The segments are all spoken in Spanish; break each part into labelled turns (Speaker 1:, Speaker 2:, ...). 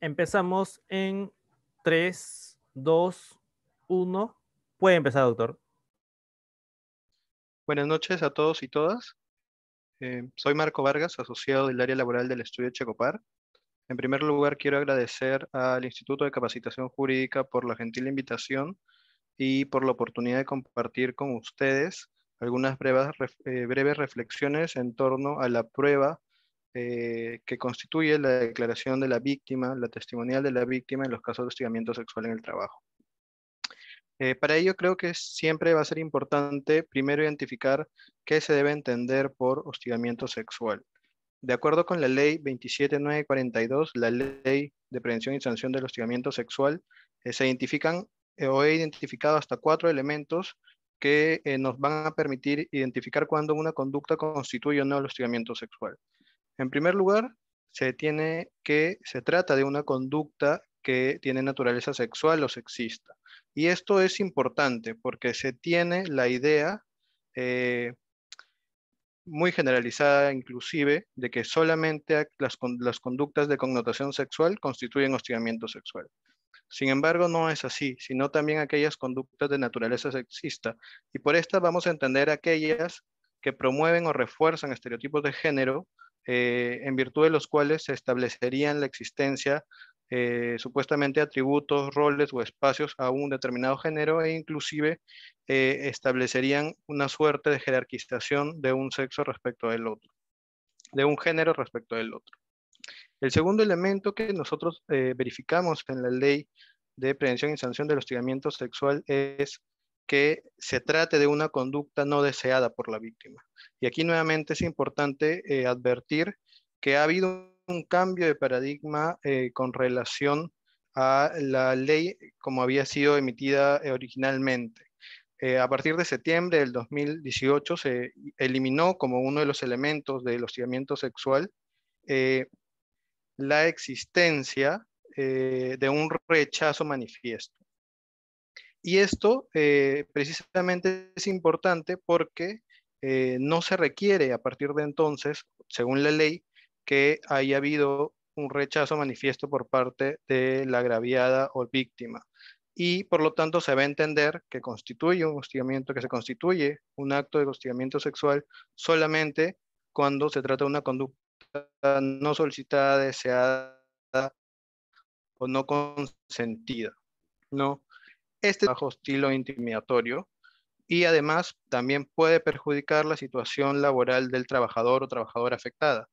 Speaker 1: Empezamos en 3, 2, 1. Puede empezar, doctor.
Speaker 2: Buenas noches a todos y todas. Soy Marco Vargas, asociado del área laboral del estudio Checopar. En primer lugar, quiero agradecer al Instituto de Capacitación Jurídica por la gentil invitación y por la oportunidad de compartir con ustedes algunas breves reflexiones en torno a la prueba que constituye la declaración de la víctima, la testimonial de la víctima en los casos de hostigamiento sexual en el trabajo. Para ello creo que siempre va a ser importante primero identificar qué se debe entender por hostigamiento sexual. De acuerdo con la ley 27942, la ley de prevención y sanción del hostigamiento sexual, se identifican o he identificado hasta 4 elementos que nos van a permitir identificar cuándo una conducta constituye o no el hostigamiento sexual. En primer lugar, se trata de una conducta que tiene naturaleza sexual o sexista. Y esto es importante porque se tiene la idea eh, muy generalizada inclusive de que solamente las conductas de connotación sexual constituyen hostigamiento sexual. Sin embargo, no es así, sino también aquellas conductas de naturaleza sexista. Y por esta vamos a entender aquellas que promueven o refuerzan estereotipos de género, en virtud de los cuales se establecerían la existencia, supuestamente atributos, roles o espacios a un determinado género e inclusive establecerían una suerte de jerarquización de un sexo respecto del otro, de un género respecto del otro. El segundo elemento que nosotros verificamos en la ley de prevención y sanción del hostigamiento sexual es que se trate de una conducta no deseada por la víctima. Y aquí nuevamente es importante advertir que ha habido un cambio de paradigma con relación a la ley como había sido emitida originalmente. A partir de septiembre del 2018 se eliminó como uno de los elementos del hostigamiento sexual eh, la existencia de un rechazo manifiesto. Y esto precisamente es importante porque no se requiere a partir de entonces, según la ley, que haya habido un rechazo manifiesto por parte de la agraviada o víctima. Y por lo tanto se va a entender que constituye un hostigamiento, que se constituye un acto de hostigamiento sexual solamente cuando se trata de una conducta no solicitada, deseada o no consentida, ¿no? Este trabajo hostil o intimidatorio y además también puede perjudicar la situación laboral del trabajador o trabajadora afectada.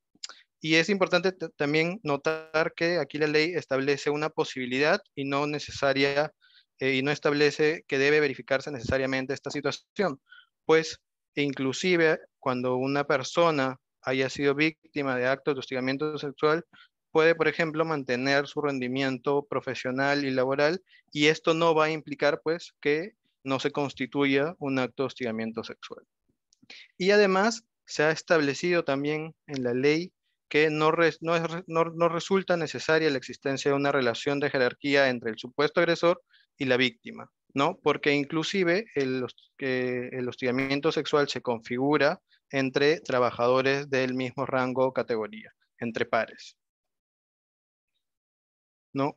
Speaker 2: Y es importante también notar que aquí la ley establece una posibilidad y no necesaria, y no establece que debe verificarse necesariamente esta situación, pues inclusive cuando una persona haya sido víctima de actos de hostigamiento sexual, puede, por ejemplo, mantener su rendimiento profesional y laboral, y esto no va a implicar, pues, que no se constituya un acto de hostigamiento sexual. Y además se ha establecido también en la ley que no resulta necesaria la existencia de una relación de jerarquía entre el supuesto agresor y la víctima, ¿no? Porque inclusive el hostigamiento sexual se configura entre trabajadores del mismo rango o categoría, entre pares, ¿no?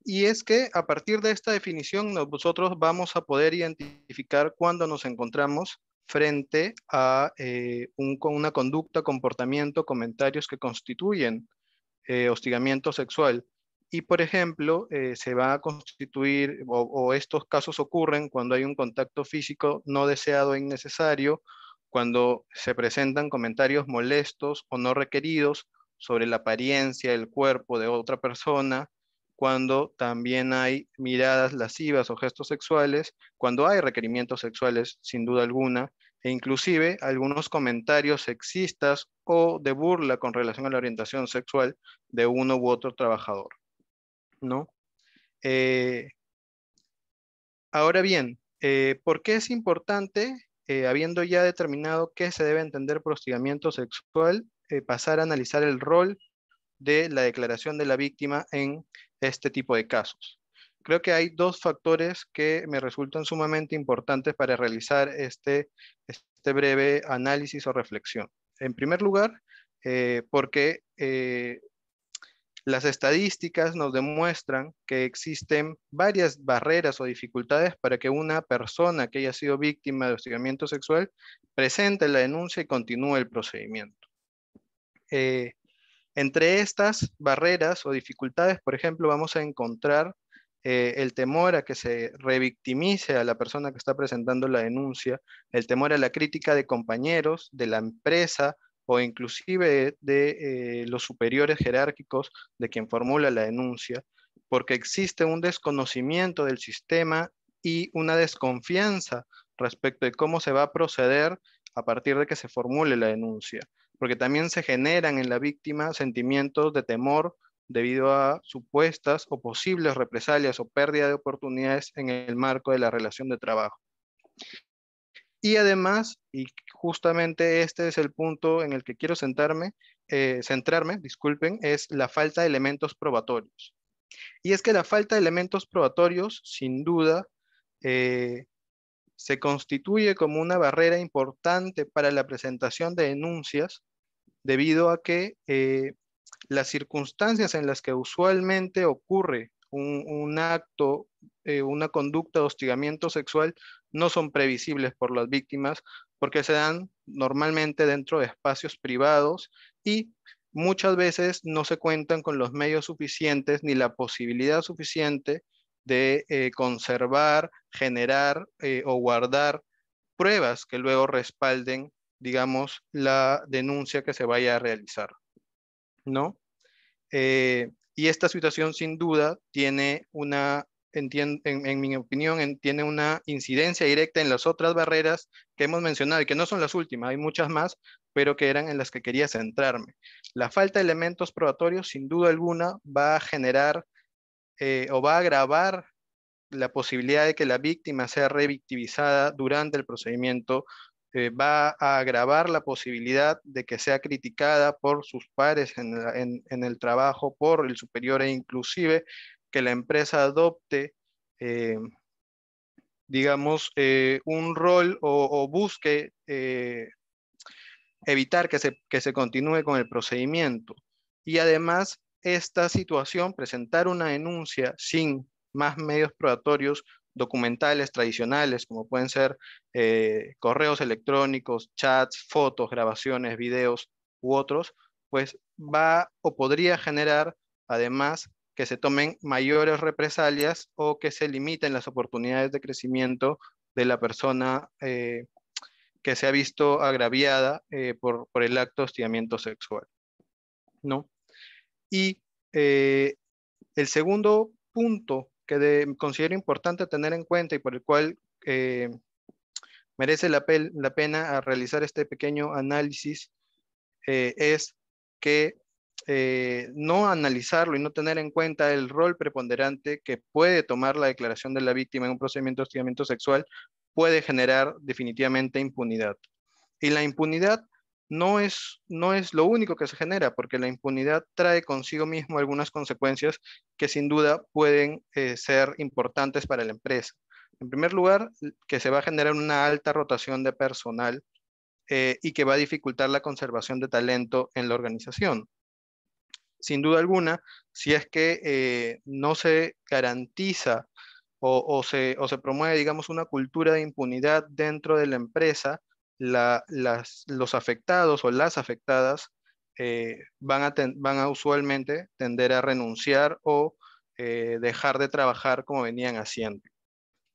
Speaker 2: Y es que a partir de esta definición nosotros vamos a poder identificar cuando nos encontramos frente a con una conducta, comportamiento, comentarios que constituyen hostigamiento sexual. Y por ejemplo, se va a constituir o estos casos ocurren cuando hay un contacto físico no deseado e innecesario, cuando se presentan comentarios molestos o no requeridos sobre la apariencia, el cuerpo de otra persona, cuando también hay miradas lascivas o gestos sexuales, cuando hay requerimientos sexuales sin duda alguna, e inclusive algunos comentarios sexistas o de burla con relación a la orientación sexual de uno u otro trabajador, ¿no? Eh, Ahora bien, ¿por qué es importante, habiendo ya determinado qué se debe entender por hostigamiento sexual, pasar a analizar el rol de la declaración de la víctima en este tipo de casos? Creo que hay dos factores que me resultan sumamente importantes para realizar este breve análisis o reflexión. En primer lugar, porque Las estadísticas nos demuestran que existen varias barreras o dificultades para que una persona que haya sido víctima de hostigamiento sexual presente la denuncia y continúe el procedimiento. Eh, Entre estas barreras o dificultades, por ejemplo, vamos a encontrar el temor a que se revictimice a la persona que está presentando la denuncia, el temor a la crítica de compañeros, de la empresa o inclusive de los superiores jerárquicos de quien formula la denuncia, porque existe un desconocimiento del sistema y una desconfianza respecto de cómo se va a proceder a partir de que se formule la denuncia, porque también se generan en la víctima sentimientos de temor debido a supuestas o posibles represalias o pérdida de oportunidades en el marco de la relación de trabajo. Y además, y justamente este es el punto en el que quiero centrarme, disculpen, es la falta de elementos probatorios. Y es que la falta de elementos probatorios, sin duda, eh, se constituye como una barrera importante para la presentación de denuncias debido a que las circunstancias en las que usualmente ocurre un acto, una conducta de hostigamiento sexual, no son previsibles por las víctimas porque se dan normalmente dentro de espacios privados y muchas veces no se cuentan con los medios suficientes ni la posibilidad suficiente de conservar, generar o guardar pruebas que luego respalden, digamos, la denuncia que se vaya a realizar, ¿no? Y esta situación sin duda tiene en mi opinión, tiene una incidencia directa en las otras barreras que hemos mencionado y que no son las últimas, hay muchas más, pero que eran en las que quería centrarme. La falta de elementos probatorios, sin duda alguna, va a generar o va a agravar la posibilidad de que la víctima sea revictimizada durante el procedimiento, va a agravar la posibilidad de que sea criticada por sus pares en el trabajo, por el superior e inclusive que la empresa adopte, eh, digamos, un rol o busque evitar que se continúe con el procedimiento. Y además, esta situación, presentar una denuncia sin más medios probatorios documentales tradicionales, como pueden ser correos electrónicos, chats, fotos, grabaciones, videos u otros, pues va o podría generar además que se tomen mayores represalias o que se limiten las oportunidades de crecimiento de la persona que se ha visto agraviada por el acto de hostigamiento sexual, ¿no? Y eh, el segundo punto que considero importante tener en cuenta y por el cual merece la pena a realizar este pequeño análisis es que no analizarlo y no tener en cuenta el rol preponderante que puede tomar la declaración de la víctima en un procedimiento de hostigamiento sexual puede generar definitivamente impunidad. Y la impunidad no es lo único que se genera, porque la impunidad trae consigo mismo algunas consecuencias que sin duda pueden ser importantes para la empresa. En primer lugar, que se va a generar una alta rotación de personal y que va a dificultar la conservación de talento en la organización. Sin duda alguna, si es que no se garantiza o se promueve, digamos, una cultura de impunidad dentro de la empresa, los afectados o las afectadas van a usualmente tender a renunciar o dejar de trabajar como venían haciendo,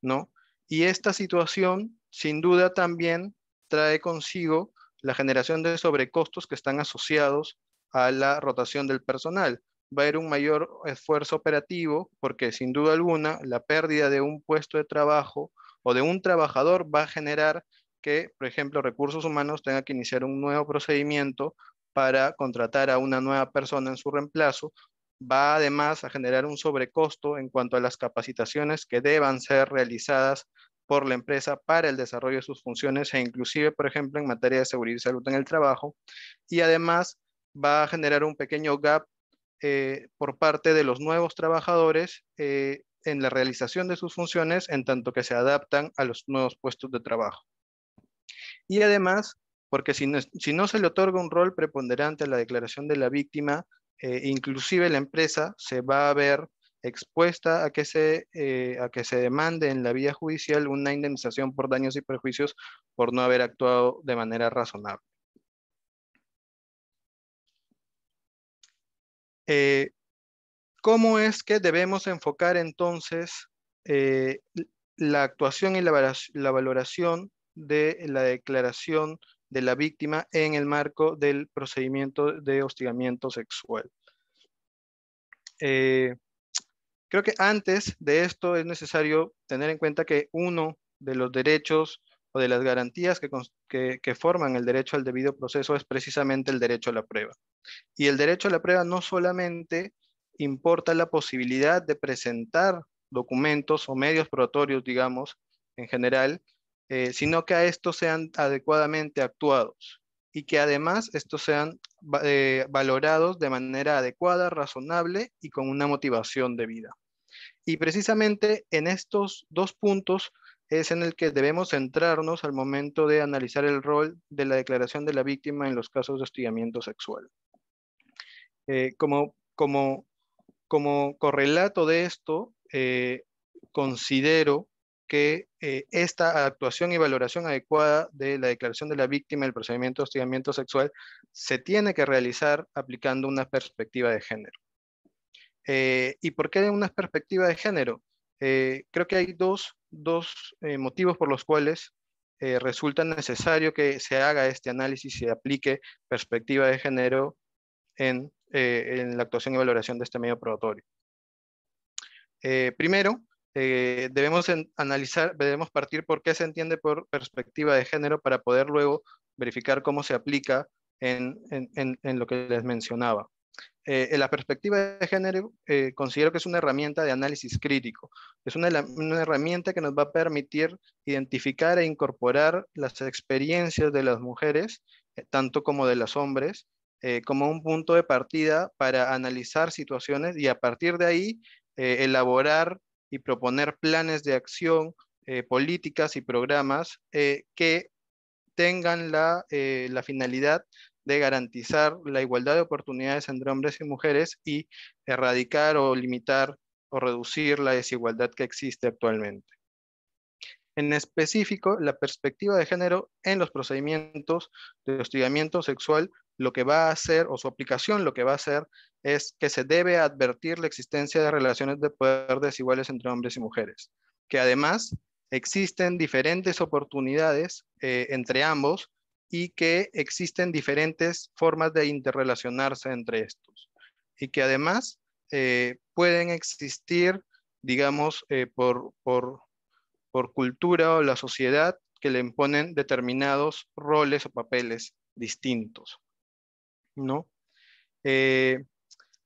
Speaker 2: ¿no? Y esta situación, sin duda, también trae consigo la generación de sobrecostos que están asociados a la rotación del personal. Va a haber un mayor esfuerzo operativo porque sin duda alguna la pérdida de un puesto de trabajo o de un trabajador va a generar que, por ejemplo, recursos humanos tenga que iniciar un nuevo procedimiento para contratar a una nueva persona en su reemplazo. Va además a generar un sobrecosto en cuanto a las capacitaciones que deban ser realizadas por la empresa para el desarrollo de sus funciones e inclusive, por ejemplo, en materia de seguridad y salud en el trabajo. Y además va a generar un pequeño gap por parte de los nuevos trabajadores en la realización de sus funciones en tanto que se adaptan a los nuevos puestos de trabajo. Y además, porque si no se le otorga un rol preponderante a la declaración de la víctima, inclusive la empresa se va a ver expuesta a que se demande en la vía judicial una indemnización por daños y perjuicios por no haber actuado de manera razonable. ¿Cómo es que debemos enfocar entonces la actuación y la valoración de la declaración de la víctima en el marco del procedimiento de hostigamiento sexual? Creo que antes de esto es necesario tener en cuenta que uno de los derechos o de las garantías que forman el derecho al debido proceso es precisamente el derecho a la prueba. Y el derecho a la prueba no solamente importa la posibilidad de presentar documentos o medios probatorios, digamos, en general, sino que a estos sean adecuadamente actuados y que además estos sean valorados de manera adecuada, razonable y con una motivación debida. Y precisamente en estos dos puntos es en el que debemos centrarnos al momento de analizar el rol de la declaración de la víctima en los casos de hostigamiento sexual. Como correlato de esto, considero que esta actuación y valoración adecuada de la declaración de la víctima del procedimiento de hostigamiento sexual se tiene que realizar aplicando una perspectiva de género. ¿Y por qué una perspectiva de género? Creo que hay dos motivos por los cuales resulta necesario que se haga este análisis y se aplique perspectiva de género en la actuación y valoración de este medio probatorio. Primero, debemos partir por qué se entiende por perspectiva de género para poder luego verificar cómo se aplica en lo que les mencionaba. En la perspectiva de género, considero que es una herramienta de análisis crítico. Es una herramienta que nos va a permitir identificar e incorporar las experiencias de las mujeres, tanto como de los hombres, como un punto de partida para analizar situaciones y a partir de ahí elaborar y proponer planes de acción, políticas y programas que tengan la finalidad de garantizar la igualdad de oportunidades entre hombres y mujeres y erradicar o limitar o reducir la desigualdad que existe actualmente. En específico, la perspectiva de género en los procedimientos de hostigamiento sexual, lo que va a hacer, o su aplicación lo que va a hacer, es que se debe advertir la existencia de relaciones de poder desiguales entre hombres y mujeres, que además existen diferentes oportunidades entre ambos y que existen diferentes formas de interrelacionarse entre estos, y que además pueden existir, digamos, por cultura o la sociedad que le imponen determinados roles o papeles distintos, ¿no?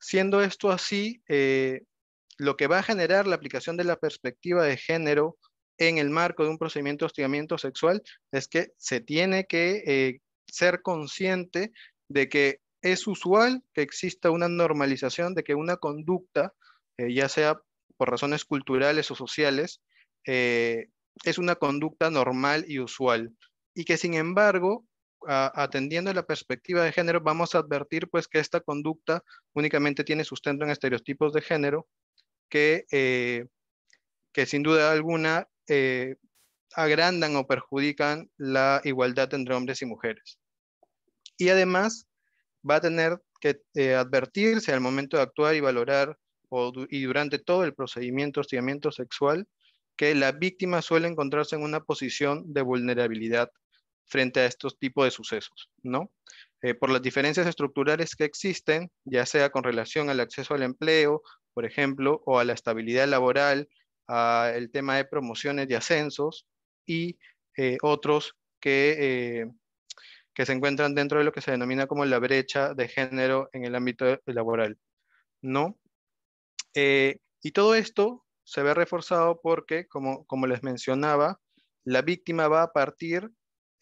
Speaker 2: Siendo esto así, lo que va a generar la aplicación de la perspectiva de género en el marco de un procedimiento de hostigamiento sexual es que se tiene que ser consciente de que es usual que exista una normalización de que una conducta, ya sea por razones culturales o sociales, es una conducta normal y usual. Y que sin embargo, atendiendo a la perspectiva de género, vamos a advertir pues que esta conducta únicamente tiene sustento en estereotipos de género que sin duda alguna agrandan o perjudican la igualdad entre hombres y mujeres. Y además va a tener que advertirse al momento de actuar y valorar y durante todo el procedimiento de hostigamiento sexual que la víctima suele encontrarse en una posición de vulnerabilidad frente a estos tipos de sucesos, ¿no? Por las diferencias estructurales que existen, ya sea con relación al acceso al empleo, por ejemplo, o a la estabilidad laboral, el tema de promociones y ascensos, y otros que se encuentran dentro de lo que se denomina como la brecha de género en el ámbito laboral, ¿no? Y todo esto se ve reforzado porque, como les mencionaba, la víctima va a partir,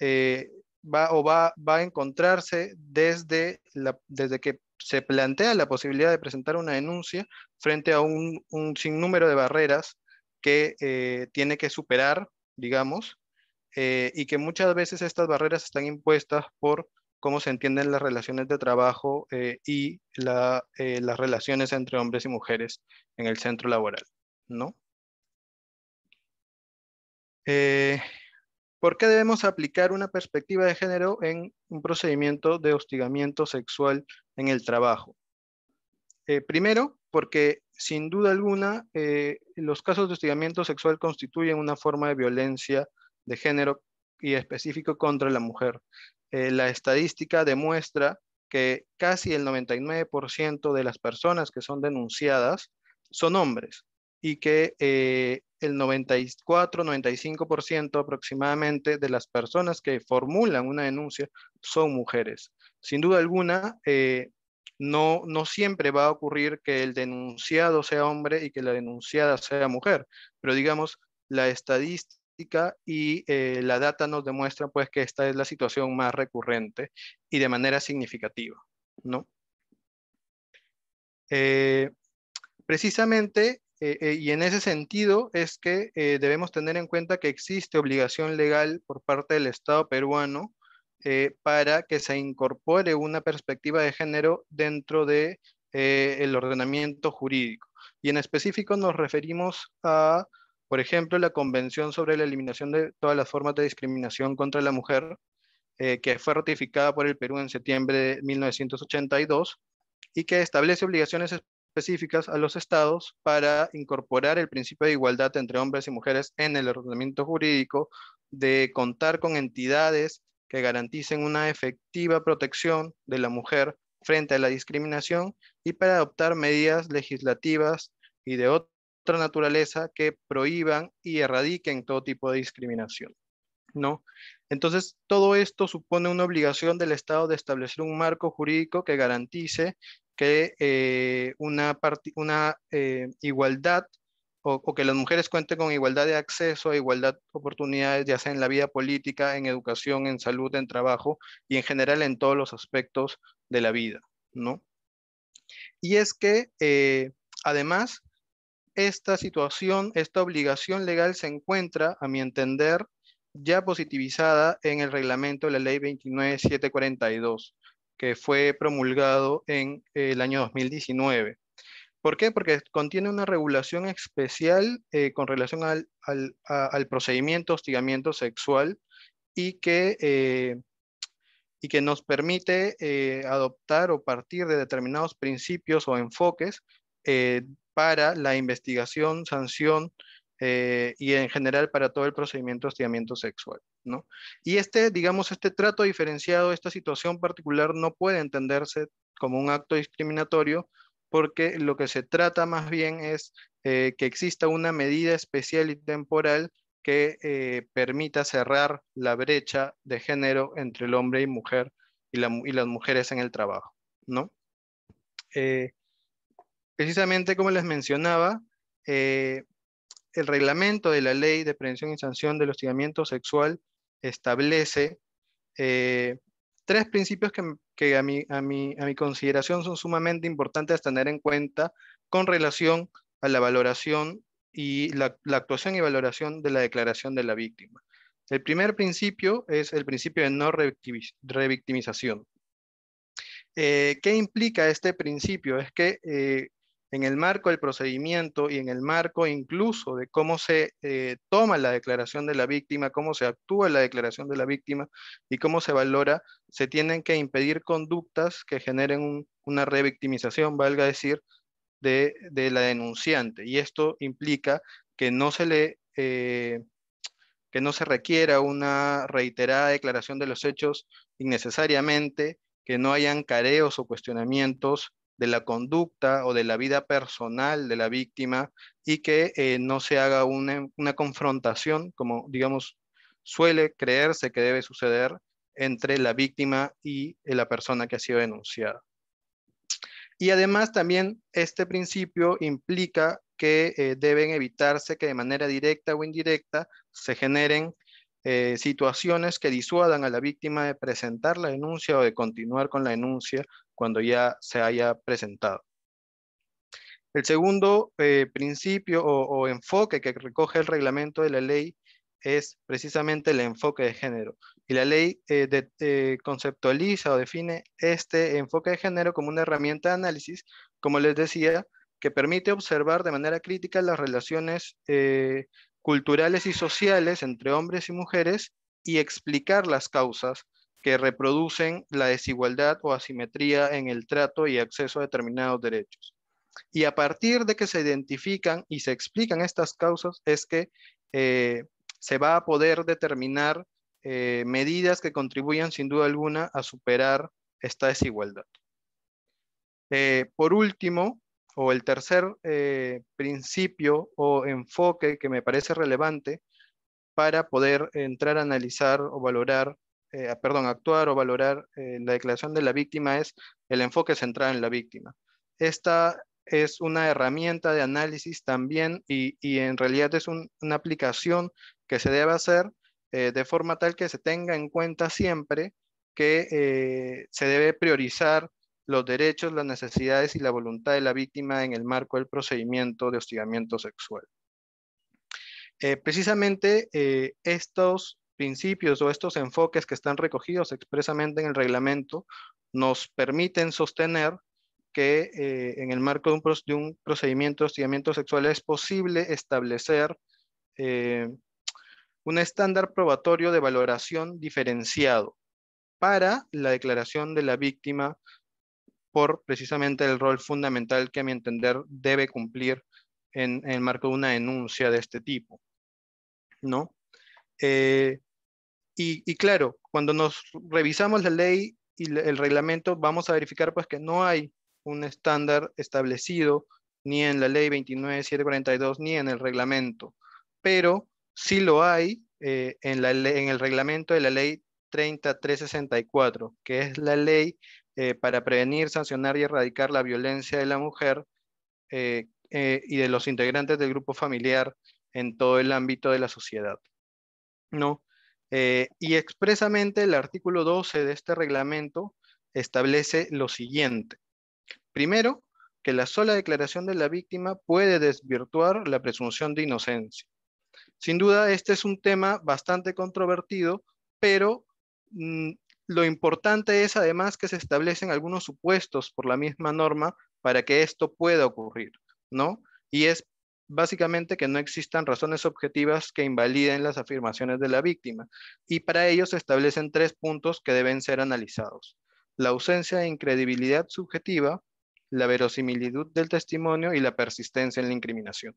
Speaker 2: va a encontrarse desde que se plantea la posibilidad de presentar una denuncia frente a un sinnúmero de barreras que tiene que superar, digamos, y que muchas veces estas barreras están impuestas por cómo se entienden las relaciones de trabajo y las relaciones entre hombres y mujeres en el centro laboral, ¿no? Eh, ¿Por qué debemos aplicar una perspectiva de género en un procedimiento de hostigamiento sexual en el trabajo? Primero, porque sin duda alguna los casos de hostigamiento sexual constituyen una forma de violencia de género y específico contra la mujer. La estadística demuestra que casi el 99% de las personas que son denunciadas son hombres y que el 94-95% aproximadamente de las personas que formulan una denuncia son mujeres. Sin duda alguna, no siempre va a ocurrir que el denunciado sea hombre y que la denunciada sea mujer, pero digamos, la estadística y la data nos demuestran pues que esta es la situación más recurrente y de manera significativa, ¿no? Eh, Precisamente, y en ese sentido es que debemos tener en cuenta que existe obligación legal por parte del Estado peruano para que se incorpore una perspectiva de género dentro de el ordenamiento jurídico. Y en específico nos referimos a, por ejemplo, la Convención sobre la Eliminación de todas las formas de discriminación contra la mujer, que fue ratificada por el Perú en septiembre de 1982 y que establece obligaciones específicas a los estados para incorporar el principio de igualdad entre hombres y mujeres en el ordenamiento jurídico, de contar con entidades que garanticen una efectiva protección de la mujer frente a la discriminación y para adoptar medidas legislativas y de otra naturaleza que prohíban y erradiquen todo tipo de discriminación, ¿no? Entonces, todo esto supone una obligación del Estado de establecer un marco jurídico que garantice que una igualdad o que las mujeres cuenten con igualdad de acceso a igualdad de oportunidades, ya sea en la vida política, en educación, en salud, en trabajo y en general en todos los aspectos de la vida, ¿no? Y es que, además, esta situación, esta obligación legal se encuentra, a mi entender, ya positivizada en el reglamento de la ley 29742, que fue promulgado en el año 2019. ¿Por qué? Porque contiene una regulación especial con relación al procedimiento de hostigamiento sexual y que nos permite adoptar o partir de determinados principios o enfoques eh, para la investigación, sanción y en general para todo el procedimiento de hostigamiento sexual, ¿no? Y digamos, este trato diferenciado, esta situación particular no puede entenderse como un acto discriminatorio porque lo que se trata más bien es que exista una medida especial y temporal que permita cerrar la brecha de género entre el hombre y mujer y las mujeres en el trabajo, ¿no? Eh, Precisamente como les mencionaba, eh, el reglamento de la Ley de Prevención y Sanción del Hostigamiento Sexual establece eh, tres principios que a mi consideración son sumamente importantes tener en cuenta con relación a la valoración y la actuación y valoración de la declaración de la víctima. El primer principio es el principio de no revictimización. ¿Qué implica este principio? Es que en el marco del procedimiento y en el marco incluso de cómo se toma la declaración de la víctima, cómo se actúa en la declaración de la víctima y cómo se valora, se tienen que impedir conductas que generen una revictimización, valga decir, de la denunciante. Y esto implica que que no se requiera una reiterada declaración de los hechos innecesariamente, que no hayan careos o cuestionamientos de la conducta o de la vida personal de la víctima y que no se haga una confrontación, como digamos suele creerse que debe suceder entre la víctima y la persona que ha sido denunciada. Y además también este principio implica que deben evitarse que de manera directa o indirecta se generen situaciones que disuadan a la víctima de presentar la denuncia o de continuar con la denuncia cuando ya se haya presentado. El segundo principio o enfoque que recoge el reglamento de la ley es precisamente el enfoque de género. Y la ley conceptualiza o define este enfoque de género como una herramienta de análisis, como les decía, que permite observar de manera crítica las relaciones culturales y sociales entre hombres y mujeres y explicar las causas que reproducen la desigualdad o asimetría en el trato y acceso a determinados derechos. Y a partir de que se identifican y se explican estas causas es que eh, se va a poder determinar medidas que contribuyan sin duda alguna a superar esta desigualdad. Por último, o el tercer principio o enfoque que me parece relevante para poder entrar a analizar o valorar, actuar o valorar la declaración de la víctima es el enfoque centrado en la víctima. Esta es una herramienta de análisis también y en realidad es una aplicación que se debe hacer de forma tal que se tenga en cuenta siempre que se debe priorizar los derechos, las necesidades y la voluntad de la víctima en el marco del procedimiento de hostigamiento sexual. Precisamente estos principios o estos enfoques que están recogidos expresamente en el reglamento nos permiten sostener que en el marco de un procedimiento de hostigamiento sexual es posible establecer eh, un estándar probatorio de valoración diferenciado para la declaración de la víctima por precisamente el rol fundamental que a mi entender debe cumplir en el marco de una denuncia de este tipo, ¿no? Eh, y claro, cuando nos revisamos la ley y el reglamento, vamos a verificar pues que no hay un estándar establecido ni en la ley 29742 ni en el reglamento, pero sí lo hay en el reglamento de la ley 30364, que es la ley para prevenir, sancionar y erradicar la violencia de la mujer y de los integrantes del grupo familiar en todo el ámbito de la sociedad, ¿no? Y expresamente el artículo 12 de este reglamento establece lo siguiente. Primero, que la sola declaración de la víctima puede desvirtuar la presunción de inocencia. Sin duda, este es un tema bastante controvertido, pero lo importante es además que se establecen algunos supuestos por la misma norma para que esto pueda ocurrir, ¿no? Y es básicamente que no existan razones objetivas que invaliden las afirmaciones de la víctima. Y para ello se establecen 3 puntos que deben ser analizados: la ausencia de incredibilidad subjetiva, la verosimilitud del testimonio y la persistencia en la incriminación.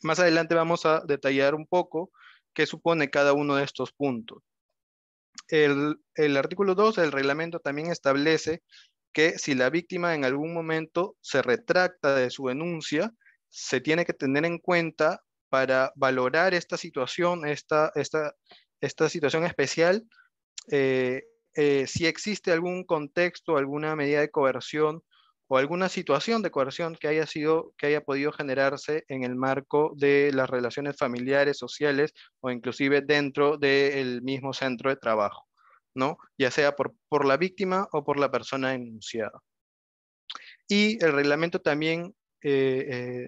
Speaker 2: Más adelante vamos a detallar un poco qué supone cada uno de estos puntos. El artículo 2 del reglamento también establece que si la víctima en algún momento se retracta de su denuncia, se tiene que tener en cuenta para valorar esta situación, esta situación especial, si existe algún contexto, alguna medida de coerción o alguna situación de coerción que haya podido generarse en el marco de las relaciones familiares, sociales o inclusive dentro del mismo centro de trabajo, ¿no? Ya sea por la víctima o por la persona denunciada. Y el reglamento también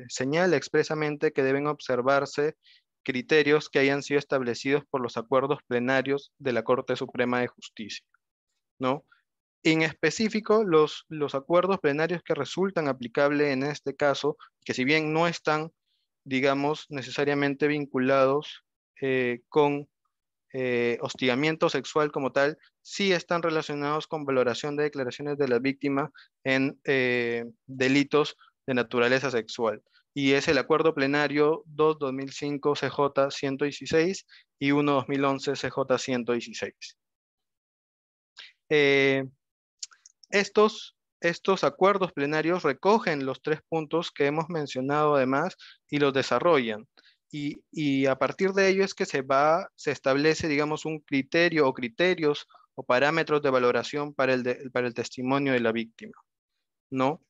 Speaker 2: señala expresamente que deben observarse criterios que hayan sido establecidos por los acuerdos plenarios de la Corte Suprema de Justicia, ¿no? En específico, los acuerdos plenarios que resultan aplicables en este caso, que si bien no están, digamos, necesariamente vinculados con hostigamiento sexual como tal, sí están relacionados con valoración de declaraciones de la víctima en delitos de naturaleza sexual. Y es el Acuerdo Plenario 2-2005 CJ 116 y 1-2011 CJ 116. Estos acuerdos plenarios recogen los 3 puntos que hemos mencionado además y los desarrollan. Y a partir de ello es que se establece, digamos, un criterio o criterios o parámetros de valoración para el testimonio de la víctima, ¿no?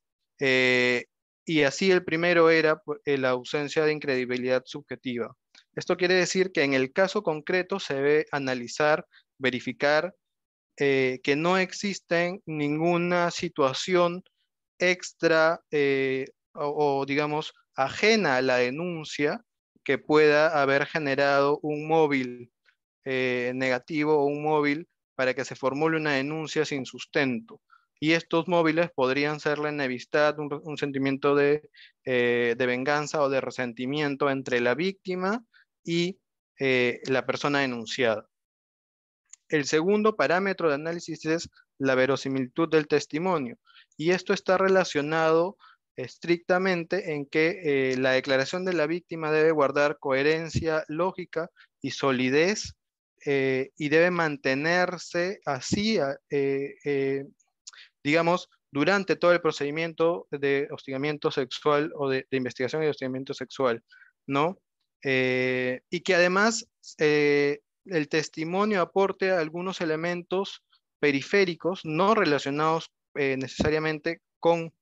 Speaker 2: Y así el primero era la ausencia de incredibilidad subjetiva. Esto quiere decir que en el caso concreto se debe analizar, verificar que no existe ninguna situación extra digamos, ajena a la denuncia que pueda haber generado un móvil negativo o un móvil para que se formule una denuncia sin sustento. Y estos móviles podrían ser la enemistad, un sentimiento de venganza o de resentimiento entre la víctima y la persona denunciada. El segundo parámetro de análisis es la verosimilitud del testimonio. Y esto está relacionado estrictamente en que la declaración de la víctima debe guardar coherencia lógica y solidez, y debe mantenerse así, digamos, durante todo el procedimiento de hostigamiento sexual o de investigación y de hostigamiento sexual, ¿no? Y que además el testimonio aporte algunos elementos periféricos no relacionados necesariamente con,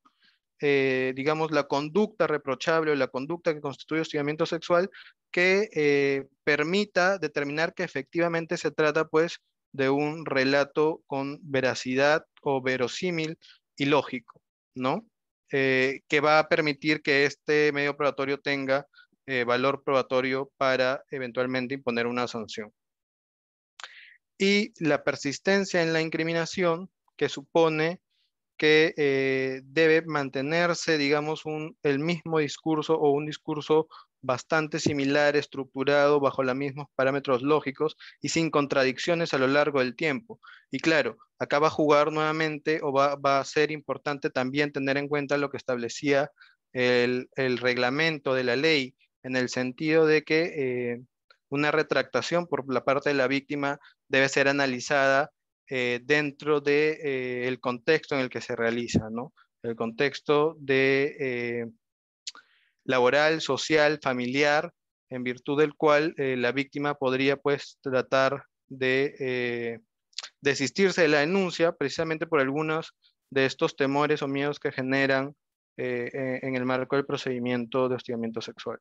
Speaker 2: digamos, la conducta reprochable o la conducta que constituye hostigamiento sexual, que permita determinar que efectivamente se trata, pues, de un relato con veracidad o verosímil y lógico, ¿no? Que va a permitir que este medio probatorio tenga valor probatorio para eventualmente imponer una sanción. Y la persistencia en la incriminación, que supone que debe mantenerse, digamos, el mismo discurso o un discurso bastante similar, estructurado bajo los mismos parámetros lógicos y sin contradicciones a lo largo del tiempo. Y claro, acá va a jugar nuevamente o va a ser importante también tener en cuenta lo que establecía el reglamento de la ley, en el sentido de que una retractación por la parte de la víctima debe ser analizada dentro de, el contexto en el que se realiza, ¿no? El contexto de laboral, social, familiar, en virtud del cual la víctima podría, pues, tratar de desistirse de la denuncia precisamente por algunos de estos temores o miedos que generan en el marco del procedimiento de hostigamiento sexual,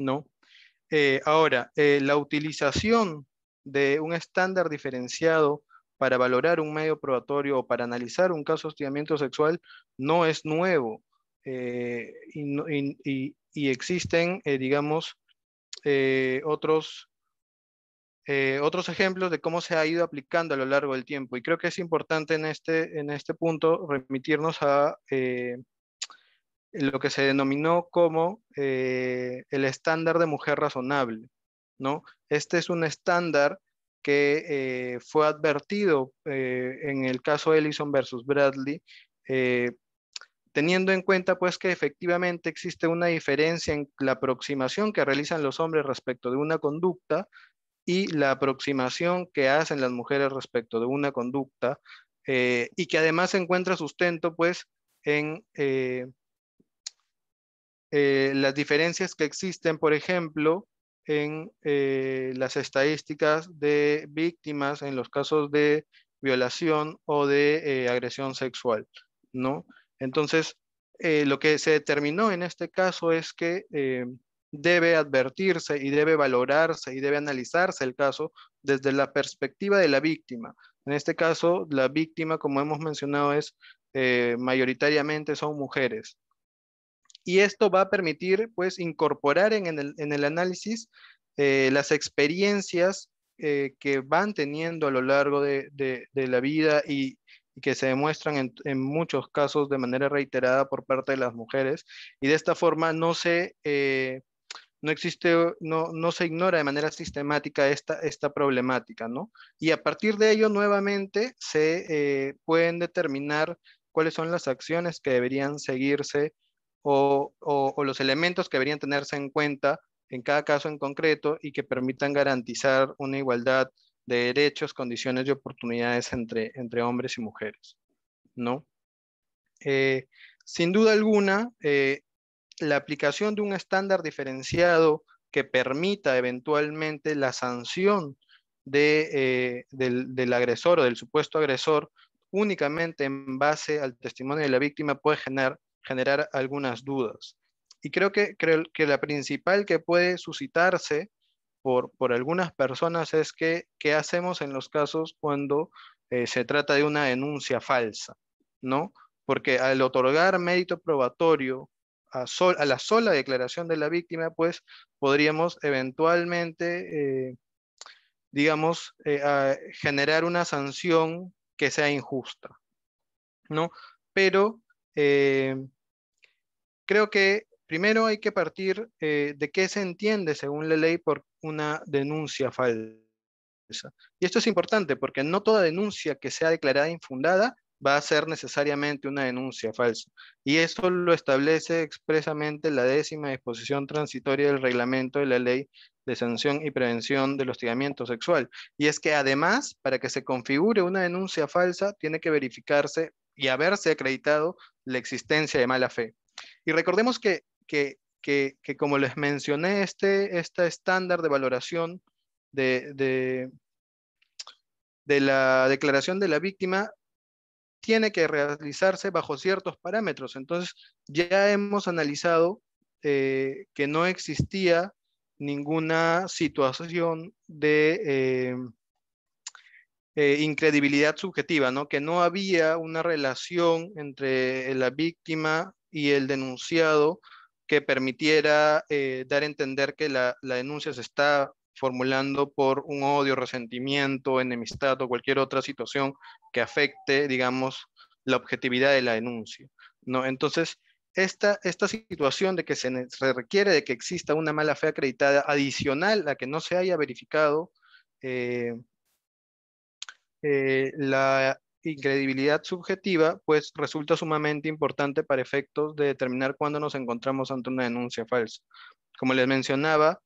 Speaker 2: ¿no? Ahora, la utilización de un estándar diferenciado para valorar un medio probatorio o para analizar un caso de hostigamiento sexual no es nuevo, y existen, digamos, otros ejemplos de cómo se ha ido aplicando a lo largo del tiempo. Y creo que es importante en este punto remitirnos a lo que se denominó como el estándar de mujer razonable, ¿no? Este es un estándar que fue advertido en el caso Ellison versus Bradley, eh, teniendo en cuenta, pues, que efectivamente existe una diferencia en la aproximación que realizan los hombres respecto de una conducta y la aproximación que hacen las mujeres respecto de una conducta, y que además encuentra sustento, pues, en las diferencias que existen, por ejemplo, en las estadísticas de víctimas en los casos de violación o de agresión sexual, ¿no? Entonces, lo que se determinó en este caso es que debe advertirse y debe valorarse y debe analizarse el caso desde la perspectiva de la víctima. En este caso, la víctima, como hemos mencionado, es mayoritariamente son mujeres. Y esto va a permitir, pues, incorporar en el análisis las experiencias que van teniendo a lo largo de la vida y que se demuestran en muchos casos de manera reiterada por parte de las mujeres. Y de esta forma no existe, no se ignora de manera sistemática esta problemática, ¿no? Y a partir de ello, nuevamente, se pueden determinar cuáles son las acciones que deberían seguirse o los elementos que deberían tenerse en cuenta en cada caso en concreto y que permitan garantizar una igualdad de derechos, condiciones y oportunidades entre hombres y mujeres, ¿no? Eh, Sin duda alguna, la aplicación de un estándar diferenciado que permita eventualmente la sanción del agresor o del supuesto agresor únicamente en base al testimonio de la víctima puede generar algunas dudas. Y creo que la principal que puede suscitarse por algunas personas es que, ¿qué hacemos en los casos cuando se trata de una denuncia falsa? ¿No? Porque al otorgar mérito probatorio a la sola declaración de la víctima, pues podríamos eventualmente digamos, a generar una sanción que sea injusta, ¿no? Pero creo que primero hay que partir de qué se entiende según la ley por una denuncia falsa. Y esto es importante porque no toda denuncia que sea declarada infundada va a ser necesariamente una denuncia falsa. Y eso lo establece expresamente la 10ª disposición transitoria del reglamento de la Ley de Sanción y Prevención del Hostigamiento Sexual. Y es que además, para que se configure una denuncia falsa, tiene que verificarse y haberse acreditado la existencia de mala fe. Y recordemos que como les mencioné, este estándar de valoración de, de la declaración de la víctima tiene que realizarse bajo ciertos parámetros. Entonces, ya hemos analizado que no existía ninguna situación de incredibilidad subjetiva, ¿no? Que no había una relación entre la víctima y el denunciado que permitiera dar a entender que la denuncia se está formulando por un odio, resentimiento, enemistad o cualquier otra situación que afecte, digamos, la objetividad de la denuncia, ¿no? Entonces, esta situación de que se requiere de que exista una mala fe acreditada adicional a que no se haya verificado la incredibilidad subjetiva, pues resulta sumamente importante para efectos de determinar cuándo nos encontramos ante una denuncia falsa. Como les mencionaba,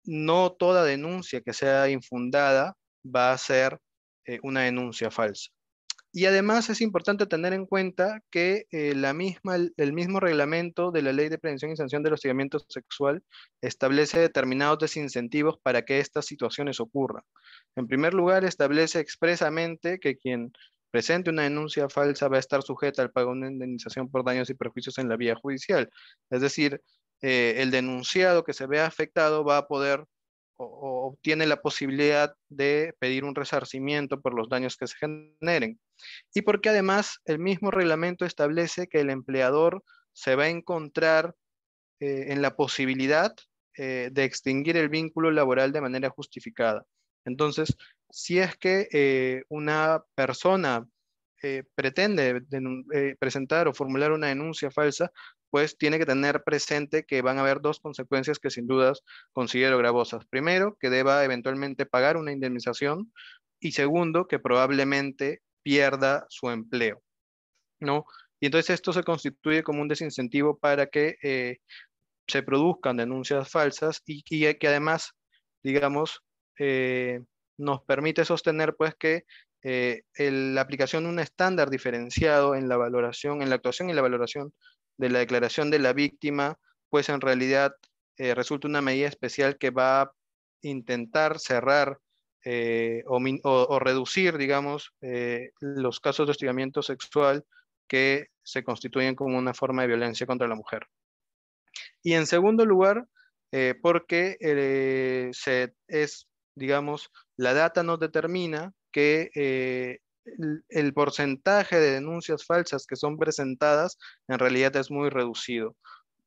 Speaker 2: no toda denuncia que sea infundada va a ser una denuncia falsa. Y además es importante tener en cuenta que el mismo reglamento de la Ley de Prevención y Sanción del Hostigamiento Sexual establece determinados desincentivos para que estas situaciones ocurran. En primer lugar, establece expresamente que quien presente una denuncia falsa va a estar sujeta al pago de una indemnización por daños y perjuicios en la vía judicial. Es decir, el denunciado que se vea afectado va a poder o tiene la posibilidad de pedir un resarcimiento por los daños que se generen. Y porque además el mismo reglamento establece que el empleador se va a encontrar en la posibilidad de extinguir el vínculo laboral de manera justificada. Entonces, si es que una persona pretende presentar o formular una denuncia falsa, pues tiene que tener presente que van a haber dos consecuencias que sin dudas considero gravosas. Primero, que deba eventualmente pagar una indemnización y segundo, que probablemente pierda su empleo, ¿no? Y entonces esto se constituye como un desincentivo para que se produzcan denuncias falsas y que además, digamos, eh, nos permite sostener pues que la aplicación de un estándar diferenciado en la valoración, en la actuación y la valoración de la declaración de la víctima, pues en realidad resulta una medida especial que va a intentar cerrar o reducir, digamos, los casos de hostigamiento sexual que se constituyen como una forma de violencia contra la mujer. Y en segundo lugar, porque digamos, la data nos determina que el porcentaje de denuncias falsas que son presentadas en realidad es muy reducido.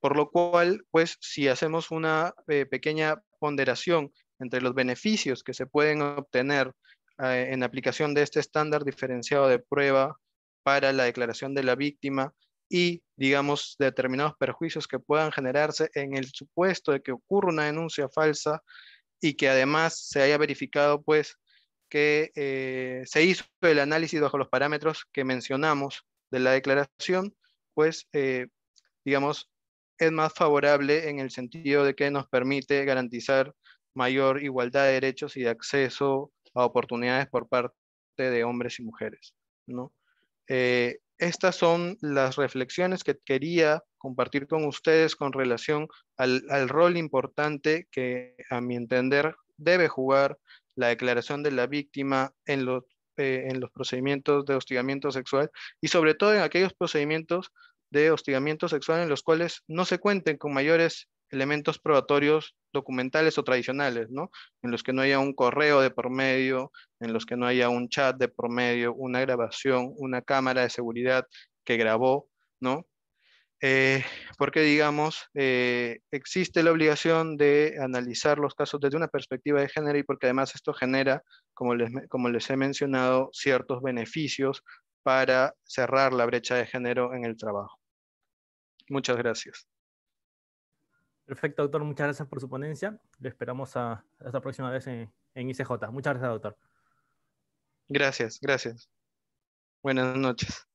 Speaker 2: Por lo cual, pues, si hacemos una pequeña ponderación entre los beneficios que se pueden obtener en aplicación de este estándar diferenciado de prueba para la declaración de la víctima y, digamos, determinados perjuicios que puedan generarse en el supuesto de que ocurra una denuncia falsa y que además se haya verificado, pues, que se hizo el análisis bajo los parámetros que mencionamos de la declaración, pues, digamos, es más favorable en el sentido de que nos permite garantizar mayor igualdad de derechos y de acceso a oportunidades por parte de hombres y mujeres, ¿no? Estas son las reflexiones que quería compartir con ustedes con relación al rol importante que, a mi entender, debe jugar la declaración de la víctima en los procedimientos de hostigamiento sexual y sobre todo en aquellos procedimientos de hostigamiento sexual en los cuales no se cuenten con mayores elementos probatorios documentales o tradicionales, ¿no? En los que no haya un correo de por medio, en los que no haya un chat de por medio, una grabación, una cámara de seguridad que grabó, ¿no? eh, porque, digamos, existe la obligación de analizar los casos desde una perspectiva de género y porque además esto genera, como les he mencionado, ciertos beneficios para cerrar la brecha de género en el trabajo. Muchas gracias.
Speaker 1: Perfecto, doctor. Muchas gracias por su ponencia. Le esperamos a esta próxima vez en ICJ. Muchas gracias, doctor.
Speaker 2: Gracias, gracias. Buenas noches.